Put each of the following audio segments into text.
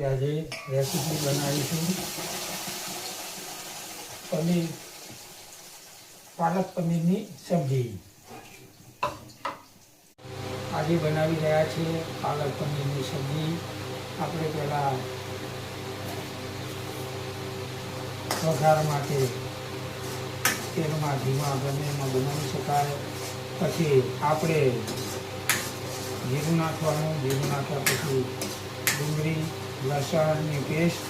આજે રેસીપી બનાવીશું પનીર પાલક પનીરની સબ્જી। આજે બનાવી રહ્યા છીએ પાલક પનીરની સબ્જી। આપણે પહેલાં વઘાર માટે તેલમાં ઘીમાં બંનેમાં બનાવી શકાય। પછી આપણે જીરું નાખવાનું, જીરું નાખ્યા પછી ડુંગળી લસણની પેસ્ટ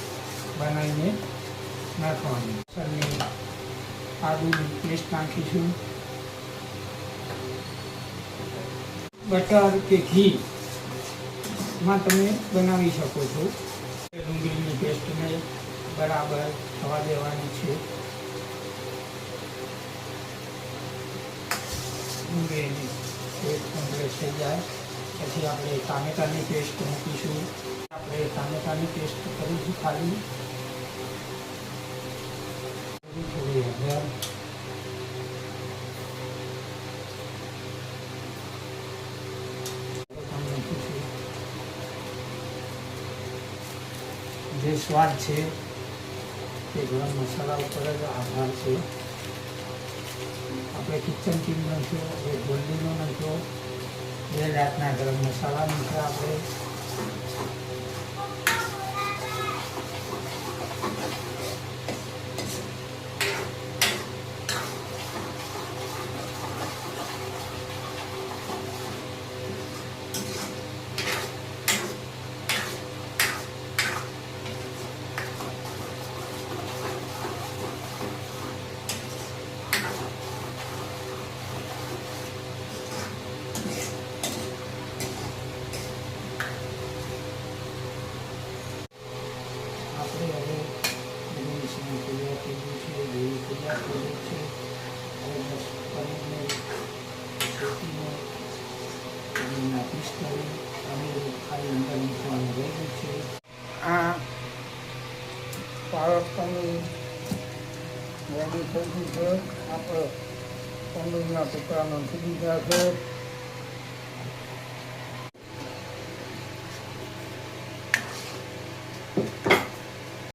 બનાવીને નાખવાની, લસણની આદુની પેસ્ટ નાખીશું। બટર કે ઘીમાં તમે બનાવી શકો છો। ડુંગળીની પેસ્ટને બરાબર થવા દેવાની છે। ડુંગળીની પેસ્ટ કમ્પ્લીટ થઈ જાય પછી આપણે ટામેટાની પેસ્ટ મૂકીશું। આપણે ટામેટાની પેસ્ટ કરીશું ખાલી થોડી હળદર, જે સ્વાદ છે તે ગરમ મસાલા ઉપર જ આધાર છે। આપણે કિચન કિંગ નાખ્યો, હવે ગોલ્ડીનો નાખ્યો, બે જાતના ગરમ મસાલા નાખ્યા આપણે। આ પાલક પનીર રેડી થઈ ગયું છે। આપણે પનીરના ટુકડાનો થઈ ગયા છે।